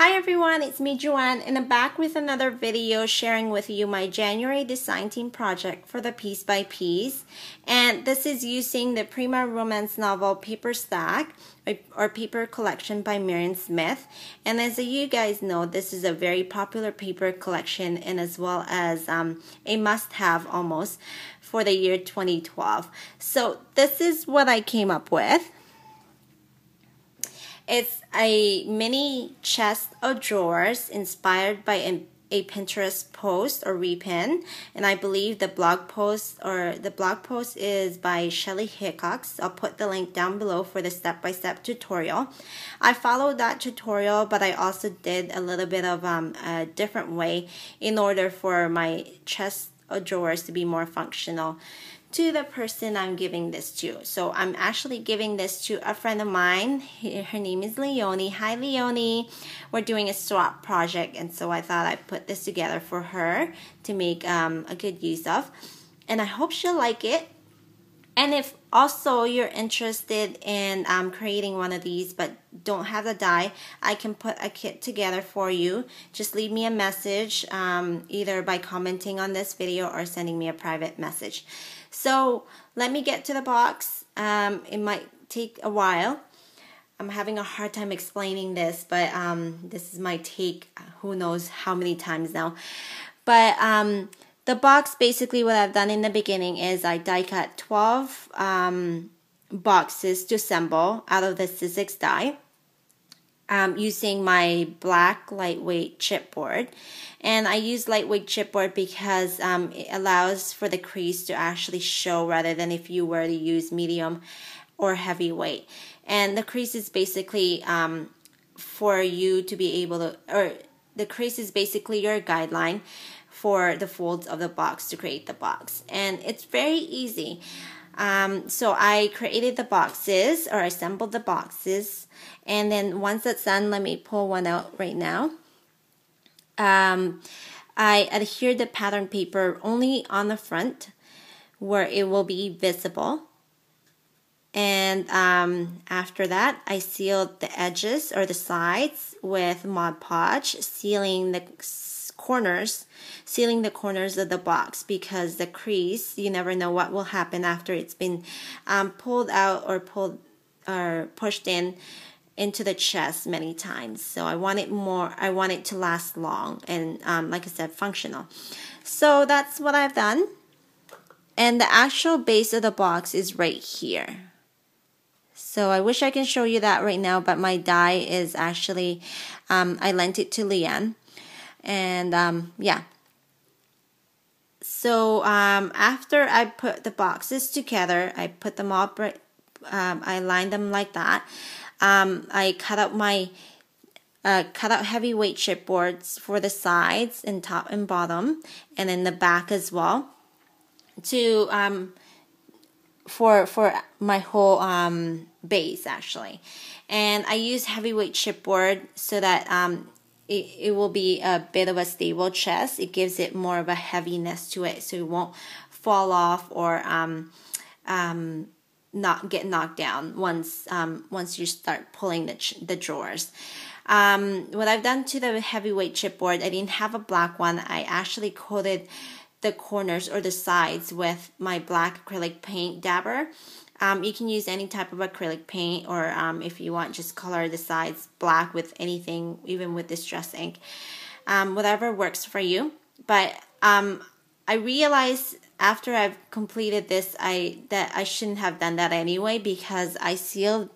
Hi everyone, it's me Joanne and I'm back with another video sharing with you my January design team project for the Piece by Piece. And this is using the Prima romance novel Paper Stack or Paper Collection by Miriam Smith. And as you guys know, this is a very popular paper collection and as well as a must-have almost for the year 2012. So this is what I came up with. It's a mini chest of drawers inspired by a Pinterest post or repin, and I believe the blog post is by Shelly Hickox. I'll put the link down below for the step-by-step tutorial. I followed that tutorial, but I also did a little bit of a different way in order for my chest of drawers to be more functional to the person I'm giving this to. So I'm actually giving this to a friend of mine. Her name is Leonie. Hi Leonie. We're doing a swap project, and so I thought I'd put this together for her to make a good use of. And I hope she'll like it. And if also you're interested in creating one of these but don't have the die, I can put a kit together for you. Just leave me a message either by commenting on this video or sending me a private message. So let me get to the box. It might take a while. I'm having a hard time explaining this, but this is my take who knows how many times now. But the box, basically what I've done in the beginning is I die cut 12 boxes to assemble out of the Sizzix die using my black lightweight chipboard. And I use lightweight chipboard because it allows for the crease to actually show rather than if you were to use medium or heavyweight. And the crease is basically for you to be able to, or the crease is basically your guideline for the folds of the box to create the box. And it's very easy. So I created the boxes, or assembled the boxes, and then once that's done, let me pull one out right now. I adhered the pattern paper only on the front where it will be visible. And after that, I sealed the edges or the sides with Mod Podge, sealing the corners of the box, because the crease, you never know what will happen after it's been pulled out or pushed into the chest many times. So I want it to last long and like I said, functional. So that's what I've done. And the actual base of the box is right here. So I wish I can show you that right now, but my die is actually, I lent it to Leanne. And yeah. So after I put the boxes together, I put them up, I lined them like that. I cut out my heavyweight chipboards for the sides and top and bottom, and then the back as well, to for my whole base actually. And I use heavyweight chipboard so that it will be a bit of a stable chest. It gives it more of a heaviness to it, so it won't fall off or not get knocked down once you start pulling the drawers. What I've done to the heavyweight chipboard, I didn't have a black one. I actually coated the corners or the sides with my black acrylic paint dabber. You can use any type of acrylic paint, or if you want, just color the sides black with anything, even with distress ink. Whatever works for you. But I realized after I've completed this that I shouldn't have done that anyway, because I sealed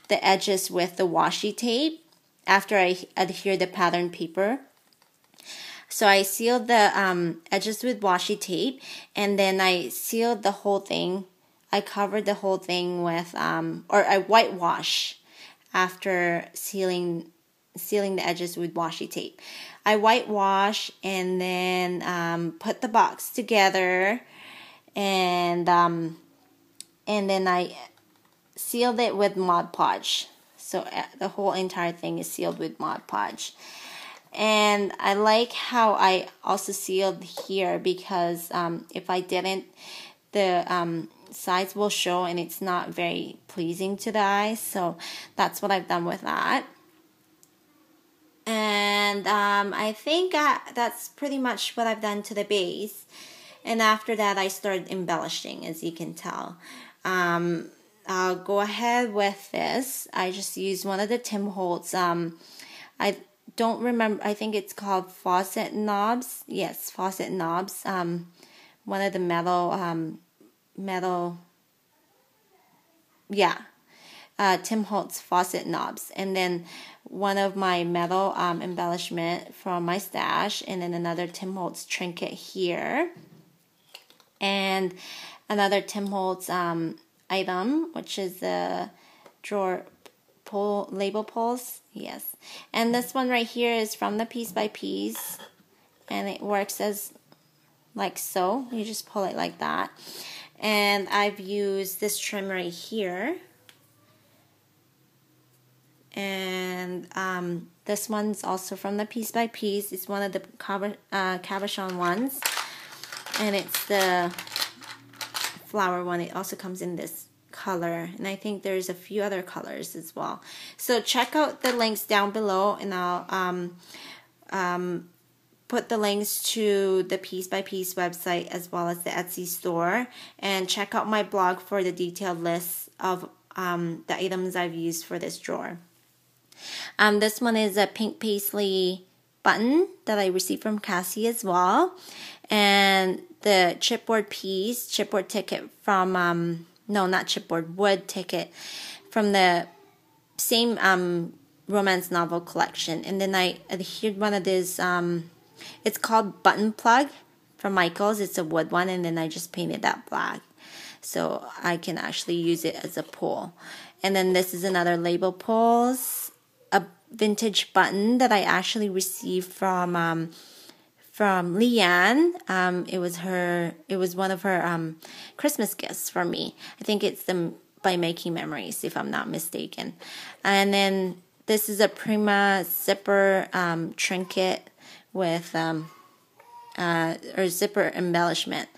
the edges with the washi tape after I adhered the pattern paper. So I sealed the edges with washi tape, and then I sealed the whole thing. I covered the whole thing with, or I whitewash after sealing the edges with washi tape. I whitewash and then put the box together, and then I sealed it with Mod Podge. So the whole entire thing is sealed with Mod Podge. And I like how I also sealed here, because if I didn't, the sides will show and it's not very pleasing to the eye. So that's what I've done with that. And And I think that's pretty much what I've done to the base. And after that, I started embellishing, as you can tell. I'll go ahead with this. I just used one of the Tim Holtz. I don't remember. I think it's called faucet knobs. Yes, faucet knobs. One of the metal. Yeah. Tim Holtz faucet knobs, and then one of my metal embellishment from my stash, and then another Tim Holtz trinket here, and another Tim Holtz item, which is the drawer pull label pulls. Yes, and this one right here is from the Piece by Piece, and it works as like so. You just pull it like that, and I've used this trim right here. And this one's also from the Piece by Piece. It's one of the cabochon ones, and it's the flower one. It also comes in this color, and I think there's a few other colors as well. So check out the links down below, and I'll put the links to the Piece by Piece website as well as the Etsy store, and check out my blog for the detailed list of the items I've used for this drawer. This one is a pink paisley button that I received from Cassie as well. And the chipboard ticket from, no, not chipboard, wood ticket from the same romance novel collection. And then I adhered one of these, it's called Button Plug from Michaels. It's a wood one, and then I just painted that black, so I can actually use it as a pull. And then this is another label pulls. A vintage button that I actually received from Leanne. It was one of her Christmas gifts for me. I think it's the By Making Memories, if I'm not mistaken. And then this is a Prima zipper trinket with or zipper embellishment.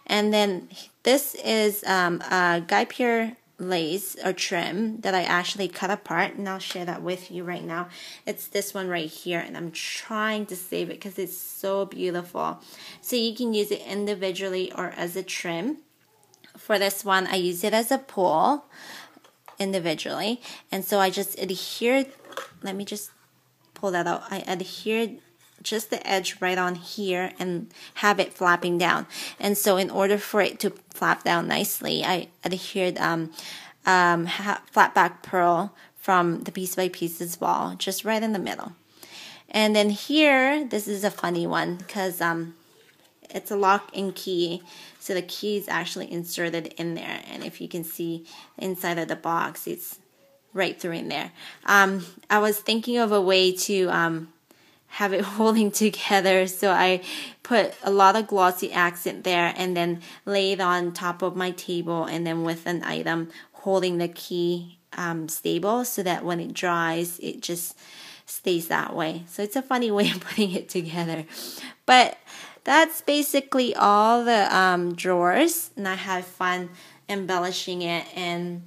And then this is a Guy Pierre lace or trim that I actually cut apart, and I'll share that with you right now. It's this one right here, and I'm trying to save it because it's so beautiful. So you can use it individually or as a trim. For this one, I use it as a pull individually, and so I just adhered. Let me just pull that out. I adhered just the edge right on here and have it flapping down. And so in order for it to flap down nicely, I adhered flat back pearl from the Piece by Piece as well, just right in the middle. And then here, this is a funny one because it's a lock and key, so the key is actually inserted in there. And if you can see inside of the box, it's right through in there. I was thinking of a way to have it holding together, so I put a lot of glossy accent there and then lay it on top of my table, and then with an item holding the key stable so that when it dries it just stays that way. So it's a funny way of putting it together, but that's basically all the drawers, and I have fun embellishing it and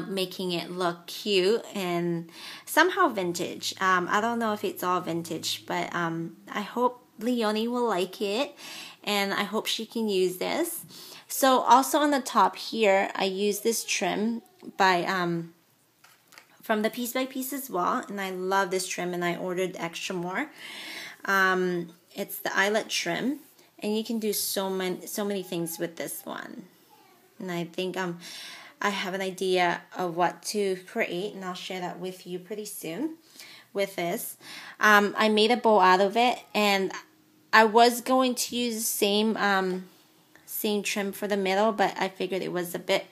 making it look cute and somehow vintage. I don't know if it's all vintage, but I hope Leonie will like it, and I hope she can use this. So also on the top here, I use this trim by from the Piece by Piece as well, and I love this trim, and I ordered extra more. It's the eyelet trim, and you can do so many things with this one. And I think I have an idea of what to create, and I'll share that with you pretty soon with this. I made a bow out of it, and I was going to use the same trim for the middle, but I figured it was a bit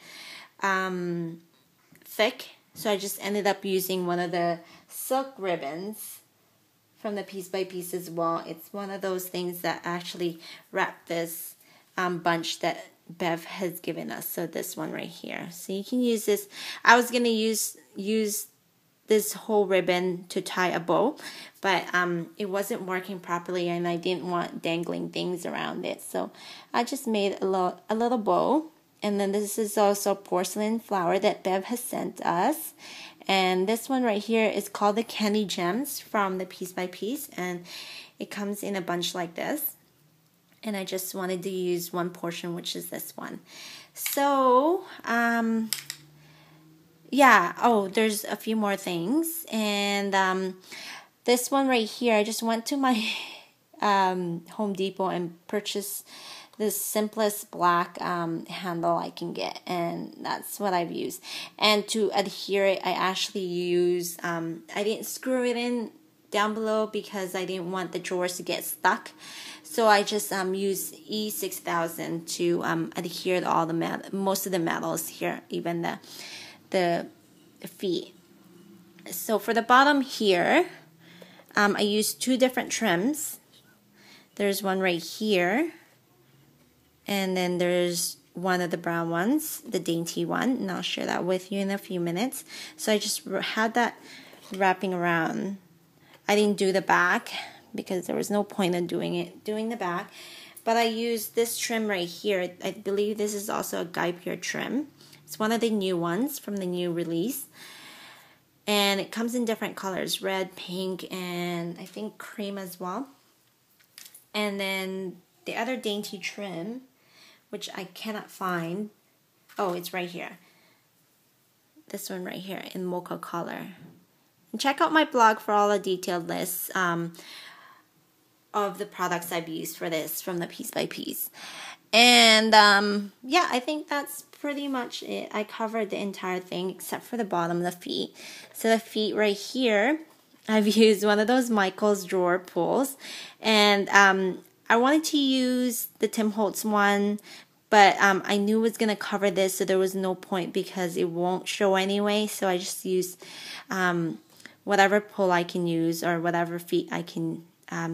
thick, so I just ended up using one of the silk ribbons from the Piece by Piece as well. It's one of those things that actually wrap this bunch that Bev has given us. So this one right here. So you can use this. I was going to use this whole ribbon to tie a bow, but it wasn't working properly, and I didn't want dangling things around it. So I just made a little bow, And then this is also porcelain flower that Bev has sent us. And this one right here is called the Candy Gems from the Piece by Piece. And it comes in a bunch like this. And I just wanted to use one portion, which is this one. So, yeah. Oh, there's a few more things. And this one right here, I just went to my Home Depot and purchased the simplest black handle I can get, and that's what I've used. And to adhere it, I actually use, I didn't screw it in down below because I didn't want the drawers to get stuck. So I just used E6000 to adhere to all the most of the metals here, even the feet. So for the bottom here, I used two different trims. There's one right here. And then there's one of the brown ones, the dainty one, and I'll share that with you in a few minutes. So I just had that wrapping around. I didn't do the back because there was no point in doing the back. But I used this trim right here. I believe this is also a Guy Peer trim. It's one of the new ones from the new release. And it comes in different colors, red, pink, and I think cream as well. And then the other dainty trim, which I cannot find. Oh, it's right here. This one right here in mocha color. And check out my blog for all the detailed lists of the products I've used for this from the Piece by Piece. And yeah, I think that's pretty much it. I covered the entire thing except for the bottom, the feet. So the feet right here, I've used one of those Michael's drawer pulls. And I wanted to use the Tim Holtz one, but I knew it was going to cover this, so there was no point because it won't show anyway. So I just used whatever pull I can use or whatever feet I can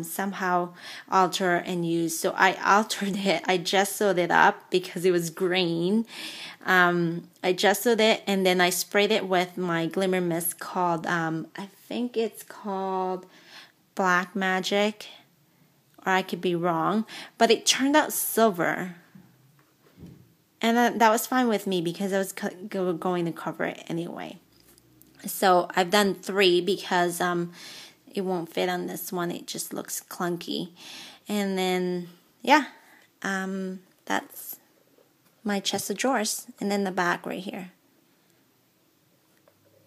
somehow alter and use. So I altered it. I gessoed it up because it was green. I gessoed it and then I sprayed it with my glimmer mist called, I think it's called Black Magic. Or I could be wrong, but it turned out silver. And that was fine with me because I was going to cover it anyway. So I've done 3 because it won't fit on this one. It just looks clunky. And then, yeah, that's my chest of drawers. And then the back right here.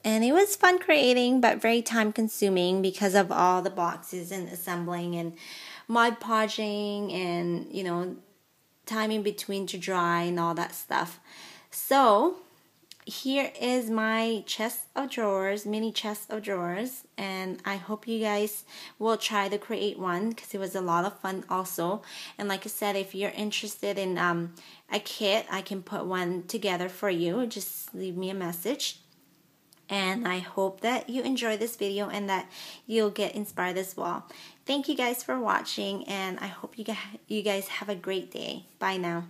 And it was fun creating, but very time consuming because of all the boxes and assembling and Mod Podging and, you know, time in between to dry and all that stuff. So here is my chest of drawers, mini chest of drawers, and I hope you guys will try to create one because it was a lot of fun also. And like I said, if you're interested in a kit, I can put one together for you. Just leave me a message. And I hope that you enjoy this video and that you'll get inspired as well. Thank you guys for watching, and I hope you guys have a great day. Bye now.